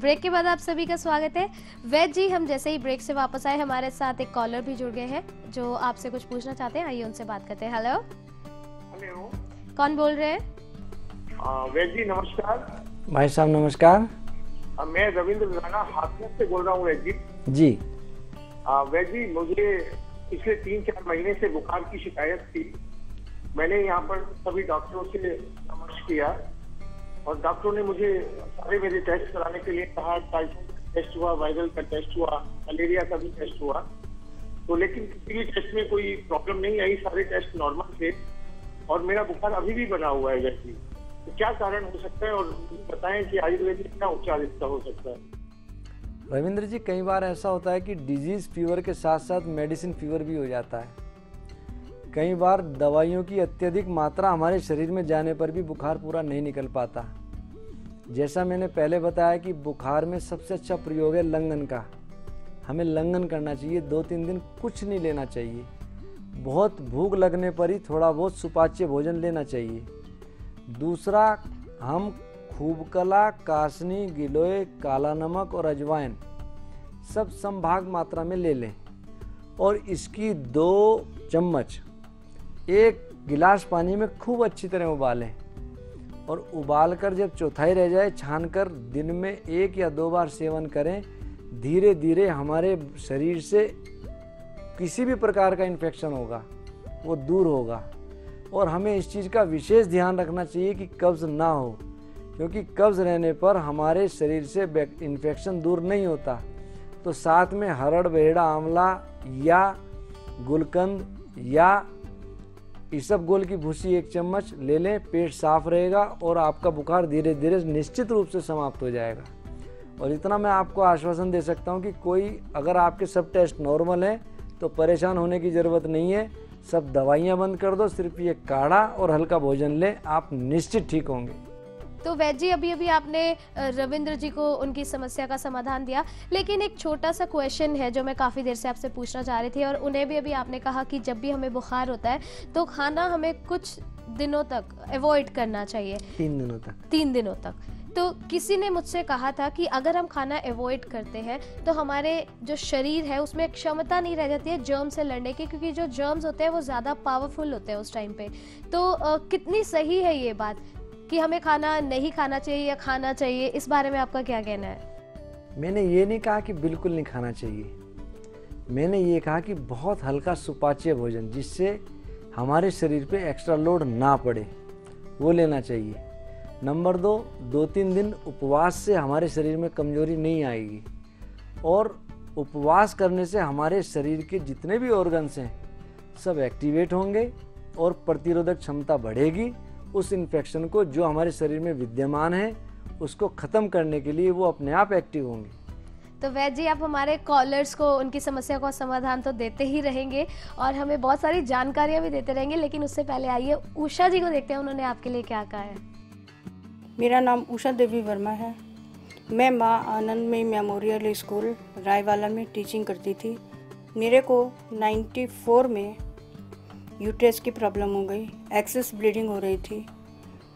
Break के बाद आप सभी का स्वागत है। वैद जी, हम जैसे ही ब्रेक से वापस आए हमारे साथ एक कॉलर भी जुड़ गए हैं जो आपसे कुछ पूछना चाहते हैं। आइए उनसे बात करते हैं। हेलो, हेलो, कौन बोल रहे हैं? वैद जी नमस्कार। भाई साहब नमस्कार। मैं रविंद्र राणा हाथरस से बोल रहा हूँ वैद जी। जी वैद जी, मुझे पिछले 3-4 महीने से बुखार की शिकायत थी। मैंने यहाँ पर सभी डॉक्टरों से परामर्श किया और डॉक्टरों ने मुझे सारे मेरे टेस्ट कराने के लिए कहा। टाइफाइड का टेस्ट हुआ, वायरल का टेस्ट हुआ, मलेरिया का भी टेस्ट हुआ, तो लेकिन किसी भी टेस्ट में कोई प्रॉब्लम नहीं आई। सारे टेस्ट नॉर्मल थे और मेरा बुखार अभी भी बना हुआ है वैद जी। तो क्या कारण हो सकता है और बताएं कि आयुर्वेदिक क्या उपचार इसका हो सकता है? रविंद्र जी, कई बार ऐसा होता है कि डिजीज फीवर के साथ साथ मेडिसिन फीवर भी हो जाता है। कई बार दवाइयों की अत्यधिक मात्रा हमारे शरीर में जाने पर भी बुखार पूरा नहीं निकल पाता। जैसा मैंने पहले बताया कि बुखार में सबसे अच्छा प्रयोग है लंघन का। हमें लंघन करना चाहिए, 2-3 दिन कुछ नहीं लेना चाहिए। बहुत भूख लगने पर ही थोड़ा बहुत सुपाच्य भोजन लेना चाहिए। दूसरा, हम खूबकला, कासनी, गिलोय, काला नमक और अजवाइन सब समभाग मात्रा में ले लें और इसकी 2 चम्मच 1 गिलास पानी में खूब अच्छी तरह उबालें और उबालकर जब चौथाई रह जाए छानकर दिन में 1 या 2 बार सेवन करें। धीरे धीरे हमारे शरीर से किसी भी प्रकार का इन्फेक्शन होगा वो दूर होगा। और हमें इस चीज़ का विशेष ध्यान रखना चाहिए कि कब्ज़ ना हो, क्योंकि कब्ज़ रहने पर हमारे शरीर से इन्फेक्शन दूर नहीं होता। तो साथ में हरड़, बेहड़ा, आंवला या गुलकंद या इसबगोल की भूसी 1 चम्मच ले लें। पेट साफ रहेगा और आपका बुखार धीरे धीरे निश्चित रूप से समाप्त हो जाएगा। और इतना मैं आपको आश्वासन दे सकता हूं कि कोई अगर आपके सब टेस्ट नॉर्मल हैं तो परेशान होने की ज़रूरत नहीं है। सब दवाइयाँ बंद कर दो, सिर्फ ये काढ़ा और हल्का भोजन लें, आप निश्चित ठीक होंगे। तो वैद जी, अभी आपने रविंद्र जी को उनकी समस्या का समाधान दिया, लेकिन एक छोटा सा क्वेश्चन है जो मैं काफ़ी देर से आपसे पूछना चाह रही थी। और उन्हें भी अभी आपने कहा कि जब भी हमें बुखार होता है तो खाना हमें कुछ दिनों तक अवॉइड करना चाहिए। 3 दिनों तक। 3 दिनों तक। तो किसी ने मुझसे कहा था कि अगर हम खाना अवॉइड करते हैं तो हमारे जो शरीर है उसमें क्षमता नहीं रह जाती है जर्म से लड़ने की, क्योंकि जो जर्म्स होते हैं वो ज़्यादा पावरफुल होते हैं उस टाइम पे। तो कितनी सही है ये बात कि हमें खाना नहीं खाना चाहिए या खाना चाहिए? इस बारे में आपका क्या कहना है? मैंने ये नहीं कहा कि बिल्कुल नहीं खाना चाहिए। मैंने ये कहा कि बहुत हल्का सुपाच्य भोजन जिससे हमारे शरीर पे एक्स्ट्रा लोड ना पड़े वो लेना चाहिए। नंबर 2, 2-3 दिन उपवास से हमारे शरीर में कमजोरी नहीं आएगी और उपवास करने से हमारे शरीर के जितने भी ऑर्गन्स हैं सब एक्टिवेट होंगे और प्रतिरोधक क्षमता बढ़ेगी। उस इन्फेक्शन को जो हमारे शरीर में विद्यमान है उसको ख़त्म करने के लिए वो अपने आप एक्टिव होंगे। तो वैद जी, आप हमारे कॉलर्स को उनकी समस्या का समाधान तो देते ही रहेंगे और हमें बहुत सारी जानकारियाँ भी देते रहेंगे, लेकिन उससे पहले आइए उषा जी को देखते हैं उन्होंने आपके लिए क्या कहा है। मेरा नाम उषा देवी वर्मा है। मैं माँ आनंदमयी मेमोरियल स्कूल रायवाला में टीचिंग करती थी। मेरे को 94 में यूट्रस की प्रॉब्लम हो गई, एक्सेस ब्लीडिंग हो रही थी।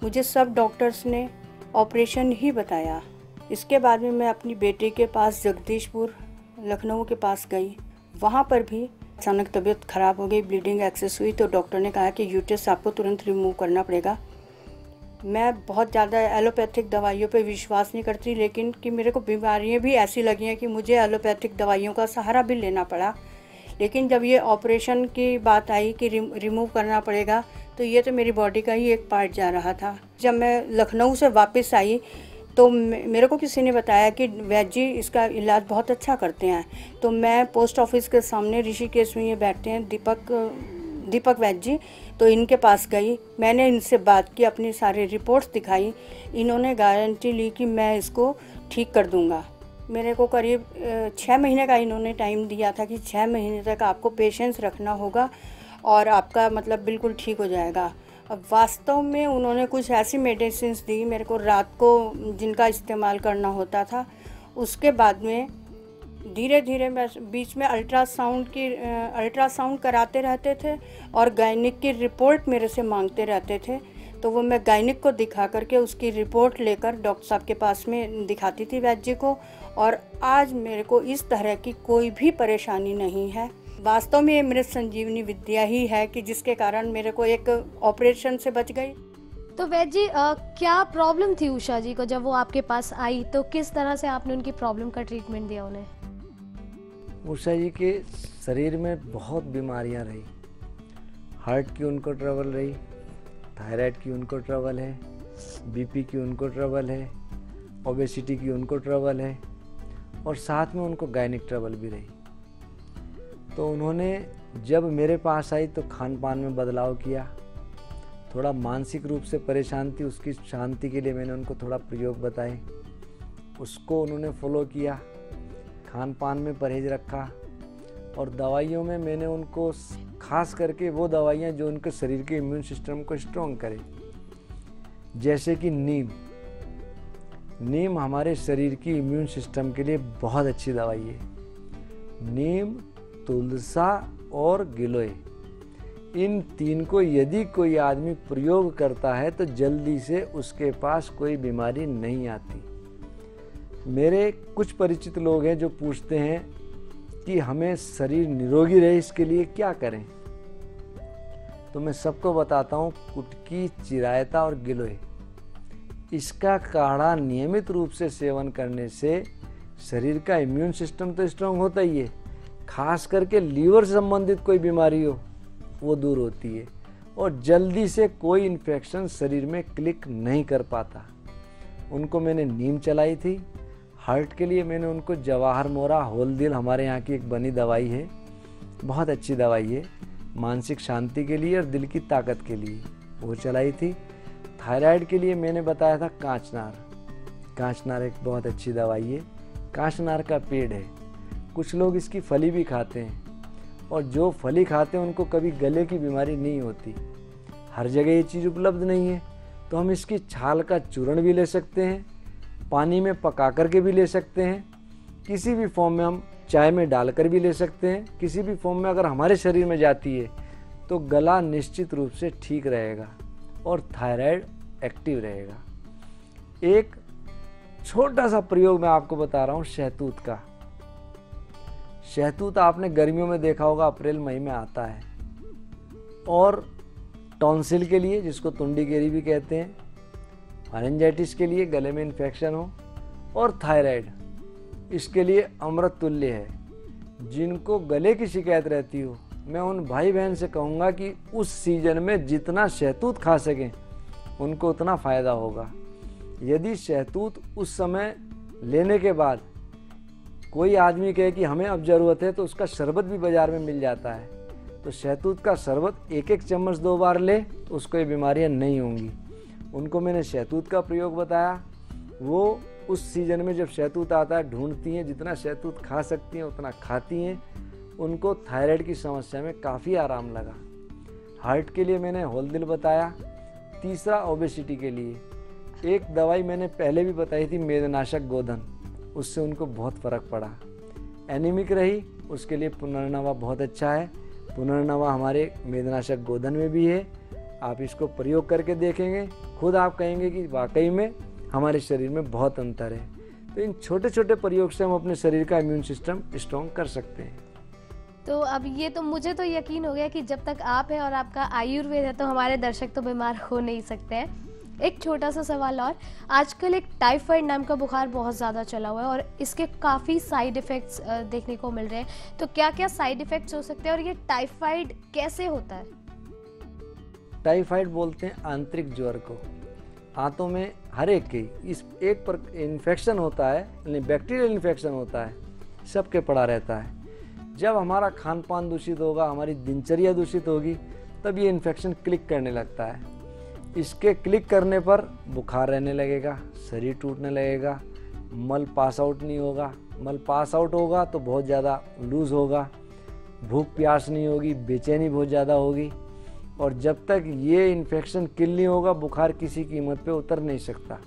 मुझे सब डॉक्टर्स ने ऑपरेशन ही बताया। इसके बाद में मैं अपनी बेटी के पास जगदीशपुर लखनऊ के पास गई। वहाँ पर भी अचानक तबीयत ख़राब हो गई, ब्लीडिंग एक्सेस हुई, तो डॉक्टर ने कहा कि यूट्रस आपको तुरंत रिमूव करना पड़ेगा। मैं बहुत ज़्यादा एलोपैथिक दवाइयों पे विश्वास नहीं करती, लेकिन कि मेरे को बीमारियां भी ऐसी लगी हैं कि मुझे एलोपैथिक दवाइयों का सहारा भी लेना पड़ा। लेकिन जब ये ऑपरेशन की बात आई कि रिमूव करना पड़ेगा, तो ये तो मेरी बॉडी का ही एक पार्ट जा रहा था। जब मैं लखनऊ से वापस आई तो मेरे को किसी ने बताया कि वैद जी इसका इलाज बहुत अच्छा करते हैं। तो मैं पोस्ट ऑफिस के सामने ऋषिकेश में ये बैठते हैं दीपक वैद जी, तो इनके पास गई। मैंने इनसे बात की, अपनी सारी रिपोर्ट्स दिखाई। इन्होंने गारंटी ली कि मैं इसको ठीक कर दूंगा। मेरे को करीब 6 महीने का इन्होंने टाइम दिया था कि 6 महीने तक आपको पेशेंस रखना होगा और आपका मतलब बिल्कुल ठीक हो जाएगा। अब वास्तव में उन्होंने कुछ ऐसी मेडिसिन्स दी मेरे को रात को जिनका इस्तेमाल करना होता था। उसके बाद में धीरे धीरे मैं बीच में अल्ट्रासाउंड कराते रहते थे और गायनिक की रिपोर्ट मेरे से मांगते रहते थे। तो वो मैं गायनिक को दिखा करके उसकी रिपोर्ट लेकर डॉक्टर साहब के पास में दिखाती थी वैद्य जी को, और आज मेरे को इस तरह की कोई भी परेशानी नहीं है। वास्तव में ये मेरे संजीवनी विद्या ही है कि जिसके कारण मेरे को एक ऑपरेशन से बच गई। तो वैद्य जी क्या प्रॉब्लम थी उषा जी को जब वो आपके पास आई, तो किस तरह से आपने उनकी प्रॉब्लम का ट्रीटमेंट दिया उन्हें? उषा जी के शरीर में बहुत बीमारियां रही। हार्ट की उनको ट्रबल रही, थायराइड की उनको ट्रबल है, बीपी की उनको ट्रबल है, ओबेसिटी की उनको ट्रबल है, और साथ में उनको गायनिक ट्रबल भी रही। तो उन्होंने जब मेरे पास आई तो खान पान में बदलाव किया। थोड़ा मानसिक रूप से परेशान थी, उसकी शांति के लिए मैंने उनको थोड़ा प्रयोग बताए, उसको उन्होंने फॉलो किया। खान पान में परहेज रखा, और दवाइयों में मैंने उनको खास करके वो दवाइयाँ जो उनके शरीर के इम्यून सिस्टम को स्ट्रॉन्ग करे, जैसे कि नीम हमारे शरीर की इम्यून सिस्टम के लिए बहुत अच्छी दवाई है। नीम, तुलसा और गिलोय, इन तीन को यदि कोई आदमी प्रयोग करता है तो जल्दी से उसके पास कोई बीमारी नहीं आती। मेरे कुछ परिचित लोग हैं जो पूछते हैं कि हमें शरीर निरोगी रहे इसके लिए क्या करें, तो मैं सबको बताता हूँ कुटकी, चिरायता और गिलोय, इसका काढ़ा नियमित रूप से सेवन करने से शरीर का इम्यून सिस्टम तो स्ट्रांग होता ही है, खास करके लीवर से संबंधित कोई बीमारी हो वो दूर होती है, और जल्दी से कोई इन्फेक्शन शरीर में क्लिक नहीं कर पाता। उनको मैंने नीम चलाई थी। हार्ट के लिए मैंने उनको जवाहर मोरा होल दिल, हमारे यहाँ की एक बनी दवाई है, बहुत अच्छी दवाई है, मानसिक शांति के लिए और दिल की ताकत के लिए, वो चलाई थी। थायराइड के लिए मैंने बताया था कांचनार एक बहुत अच्छी दवाई है। कांचनार का पेड़ है, कुछ लोग इसकी फली भी खाते हैं, और जो फली खाते हैं उनको कभी गले की बीमारी नहीं होती। हर जगह ये चीज़ उपलब्ध नहीं है, तो हम इसकी छाल का चूर्ण भी ले सकते हैं, पानी में पका करके भी ले सकते हैं, किसी भी फॉर्म में हम चाय में डालकर भी ले सकते हैं। किसी भी फॉर्म में अगर हमारे शरीर में जाती है तो गला निश्चित रूप से ठीक रहेगा और थायराइड एक्टिव रहेगा। एक छोटा सा प्रयोग मैं आपको बता रहा हूँ शहतूत का। शहतूत आपने गर्मियों में देखा होगा, अप्रैल मई में आता है, और टॉन्सिल के लिए, जिसको तुंडीगेरी भी कहते हैं, फारेंजाइटिस के लिए, गले में इन्फेक्शन हो, और थायराइड, इसके लिए अमृत तुल्य है। जिनको गले की शिकायत रहती हो, मैं उन भाई बहन से कहूँगा कि उस सीजन में जितना शहतूत खा सकें उनको उतना फ़ायदा होगा। यदि शहतूत उस समय लेने के बाद कोई आदमी कहे कि हमें अब ज़रूरत है, तो उसका शरबत भी बाज़ार में मिल जाता है, तो शहतूत का शरबत एक एक चम्मच 2 बार ले तो उसको ये बीमारियाँ नहीं होंगी। उनको मैंने शहतूत का प्रयोग बताया। वो उस सीज़न में जब शहतूत आता है ढूंढती हैं, जितना शहतूत खा सकती हैं उतना खाती हैं। उनको थायराइड की समस्या में काफ़ी आराम लगा। हार्ट के लिए मैंने होल दिल बताया। तीसरा ओबेसिटी के लिए एक दवाई मैंने पहले भी बताई थी, मेदनाशक गोधन, उससे उनको बहुत फ़र्क पड़ा। एनीमिक रही, उसके लिए पुनर्नवा बहुत अच्छा है। पुनर्नवा हमारे मेदनाशक गोधन में भी है। आप इसको प्रयोग करके देखेंगे, खुद आप कहेंगे कि वाकई में हमारे शरीर में बहुत अंतर है। तो इन छोटे छोटे प्रयोग से हम अपने शरीर का इम्यून सिस्टम स्ट्रॉन्ग कर सकते हैं। तो अब ये तो मुझे तो यकीन हो गया कि जब तक आप हैं और आपका आयुर्वेद है तो हमारे दर्शक तो बीमार हो नहीं सकते हैं। एक छोटा सा सवाल और, आजकल एक टाइफाइड नाम का बुखार बहुत ज़्यादा चला हुआ है और इसके काफ़ी साइड इफ़ेक्ट्स देखने को मिल रहे हैं, तो क्या क्या साइड इफ़ेक्ट्स हो सकते हैं और ये टाइफाइड कैसे होता है? टाइफाइड बोलते हैं आंतरिक ज्वर को। आंतों में हर एक के इस एक पर इन्फेक्शन होता है, यानी बैक्टीरियल इन्फेक्शन होता है, सबके पड़ा रहता है। जब हमारा खान पान दूषित होगा, हमारी दिनचर्या दूषित होगी, तब ये इन्फेक्शन क्लिक करने लगता है। इसके क्लिक करने पर बुखार रहने लगेगा, शरीर टूटने लगेगा, मल पास आउट नहीं होगा, मल पास आउट होगा तो बहुत ज़्यादा लूज़ होगा, भूख प्यास नहीं होगी, बेचैनी बहुत ज़्यादा होगी, और जब तक ये इन्फेक्शन किल नहीं होगा बुखार किसी कीमत पे उतर नहीं सकता।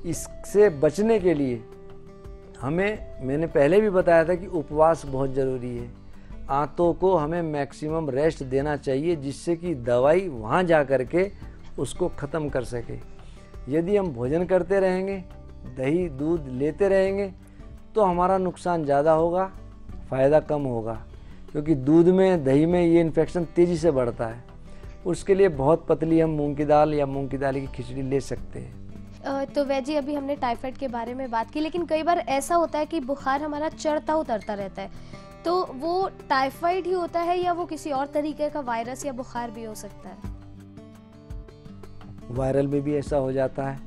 इससे बचने के लिए मैंने पहले भी बताया था कि उपवास बहुत ज़रूरी है। आंतों को हमें मैक्सिमम रेस्ट देना चाहिए, जिससे कि दवाई वहाँ जा कर के उसको ख़त्म कर सके। यदि हम भोजन करते रहेंगे, दही दूध लेते रहेंगे, तो हमारा नुकसान ज़्यादा होगा, फ़ायदा कम होगा, क्योंकि दूध में दही में ये इन्फेक्शन तेज़ी से बढ़ता है। उसके लिए बहुत पतली हम मूंग की दाल या मूंग की दाल की खिचड़ी ले सकते हैं। तो वैद जी, अभी हमने टाइफाइड के बारे में बात की, लेकिन कई बार ऐसा होता है कि बुखार हमारा चढ़ता उतरता रहता है, तो वो टाइफाइड ही होता है या वो किसी और तरीके का वायरस या बुखार भी हो सकता है? वायरल में भी ऐसा हो जाता है,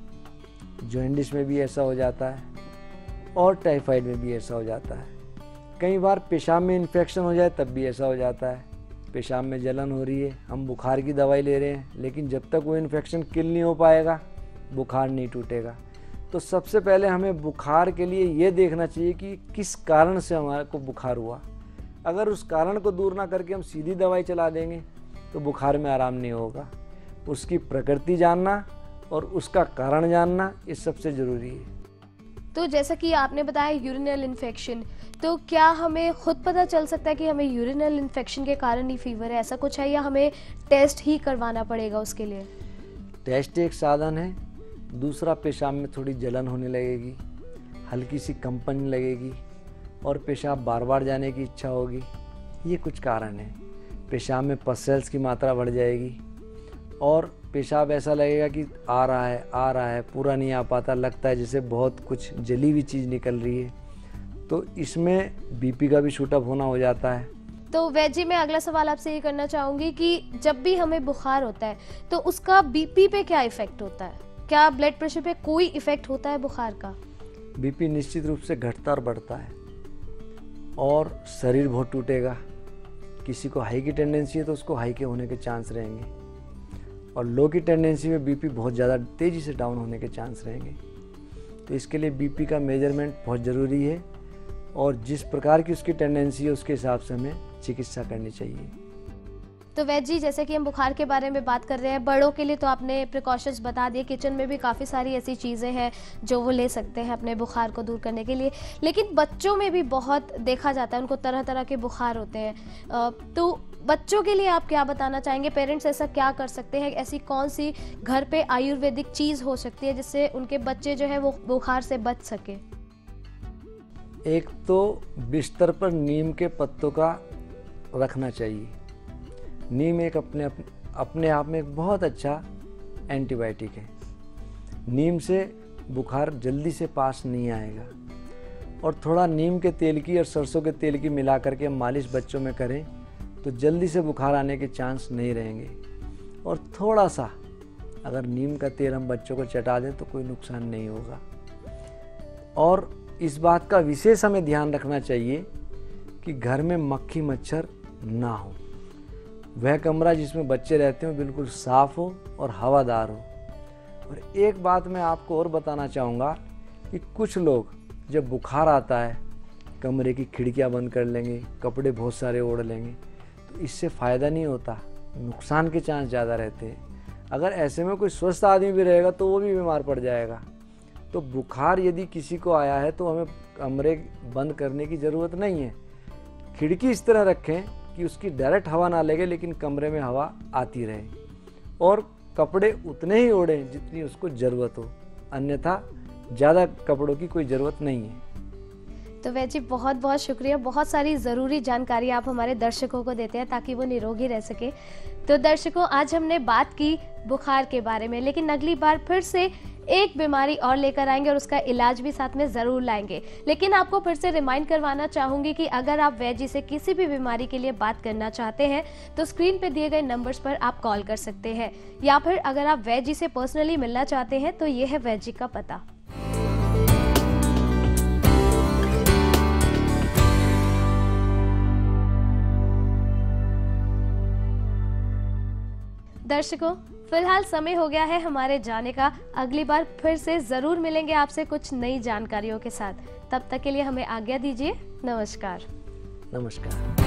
जॉन्डिस में भी ऐसा हो जाता है और टाइफाइड में भी ऐसा हो जाता है। कई बार पेशाब में इन्फेक्शन हो जाए तब भी ऐसा हो जाता है। पेशाब में जलन हो रही है, हम बुखार की दवाई ले रहे हैं, लेकिन जब तक वो इन्फेक्शन किल नहीं हो पाएगा बुखार नहीं टूटेगा। तो सबसे पहले हमें बुखार के लिए ये देखना चाहिए कि किस कारण से हमारे को बुखार हुआ। अगर उस कारण को दूर ना करके हम सीधी दवाई चला देंगे तो बुखार में आराम नहीं होगा। उसकी प्रकृति जानना और उसका कारण जानना ये सबसे ज़रूरी है। तो जैसा कि आपने बताया यूरिनल इन्फेक्शन, तो क्या हमें खुद पता चल सकता है कि हमें यूरिनल इन्फेक्शन के कारण ही फीवर है, ऐसा कुछ है, या हमें टेस्ट ही करवाना पड़ेगा उसके लिए? टेस्ट एक साधन है, दूसरा पेशाब में थोड़ी जलन होने लगेगी, हल्की सी कंपन लगेगी और पेशाब बार बार जाने की इच्छा होगी। ये कुछ कारण है। पेशाब में पस सेल्स की मात्रा बढ़ जाएगी और पेशाब ऐसा लगेगा कि आ रहा है, पूरा नहीं आ पाता, लगता है जैसे बहुत कुछ जली हुई चीज़ निकल रही है। तो इसमें बीपी का भी शूटअप होना हो जाता है। तो वैद जी, मैं अगला सवाल आपसे ये करना चाहूँगी कि जब भी हमें बुखार होता है तो उसका बीपी पे क्या इफ़ेक्ट होता है? क्या ब्लड प्रेशर पे कोई इफ़ेक्ट होता है बुखार का? बीपी निश्चित रूप से घटता और बढ़ता है और शरीर बहुत टूटेगा। किसी को हाई की टेंडेंसी है तो उसको हाई के होने के चांस रहेंगे और लो की टेंडेंसी में बीपी बहुत ज़्यादा तेज़ी से डाउन होने के चांस रहेंगे। तो इसके लिए बीपी का मेजरमेंट बहुत ज़रूरी है और जिस प्रकार की उसकी टेंडेंसी है उसके हिसाब से हमें चिकित्सा करनी चाहिए। तो वैद जी, जैसे कि हम बुखार के बारे में बात कर रहे हैं, बड़ों के लिए तो आपने प्रिकॉशंस बता दिए, किचन में भी काफ़ी सारी ऐसी चीज़ें हैं जो वो ले सकते हैं अपने बुखार को दूर करने के लिए, लेकिन बच्चों में भी बहुत देखा जाता है, उनको तरह तरह के बुखार होते हैं। तो बच्चों के लिए आप क्या बताना चाहेंगे? पेरेंट्स ऐसा क्या कर सकते हैं? ऐसी कौन सी घर पे आयुर्वेदिक चीज़ हो सकती है जिससे उनके बच्चे जो है वो बुखार से बच सके? एक तो बिस्तर पर नीम के पत्तों का रखना चाहिए। नीम एक अपने आप में एक बहुत अच्छा एंटीबायोटिक है। नीम से बुखार जल्दी से पास नहीं आएगा और थोड़ा नीम के तेल की और सरसों के तेल की मिला करके हम मालिश बच्चों में करें तो जल्दी से बुखार आने के चांस नहीं रहेंगे। और थोड़ा सा अगर नीम का तेल हम बच्चों को चटा दें तो कोई नुकसान नहीं होगा। और इस बात का विशेष हमें ध्यान रखना चाहिए कि घर में मक्खी मच्छर ना हो। वह कमरा जिसमें बच्चे रहते हो बिल्कुल साफ़ हो और हवादार हो। और एक बात मैं आपको और बताना चाहूँगा कि कुछ लोग जब बुखार आता है कमरे की खिड़कियाँ बंद कर लेंगे, कपड़े बहुत सारे ओढ़ लेंगे, तो इससे फ़ायदा नहीं होता, नुकसान के चांस ज़्यादा रहते हैं। अगर ऐसे में कोई स्वस्थ आदमी भी रहेगा तो वो भी बीमार पड़ जाएगा। तो बुखार यदि किसी को आया है तो हमें कमरे बंद करने की ज़रूरत नहीं है। खिड़की इस तरह रखें कि उसकी डायरेक्ट हवा ना लगे लेकिन कमरे में हवा आती रहे और कपड़े उतने ही ओढ़ें जितनी उसको ज़रूरत हो, अन्यथा ज़्यादा कपड़ों की कोई ज़रूरत नहीं है। तो वैद जी, बहुत बहुत शुक्रिया। बहुत सारी ज़रूरी जानकारी आप हमारे दर्शकों को देते हैं ताकि वो निरोगी रह सके। तो दर्शकों, आज हमने बात की बुखार के बारे में, लेकिन अगली बार फिर से एक बीमारी और लेकर आएंगे और उसका इलाज भी साथ में ज़रूर लाएंगे। लेकिन आपको फिर से रिमाइंड करवाना चाहूँगी कि अगर आप वैद जी से किसी भी बीमारी के लिए बात करना चाहते हैं तो स्क्रीन पर दिए गए नंबर्स पर आप कॉल कर सकते हैं, या फिर अगर आप वैद जी से पर्सनली मिलना चाहते हैं तो ये है वैद जी का पता। दर्शकों, फिलहाल समय हो गया है हमारे जाने का। अगली बार फिर से ज़रूर मिलेंगे आपसे कुछ नई जानकारियों के साथ। तब तक के लिए हमें आज्ञा दीजिए। नमस्कार। नमस्कार।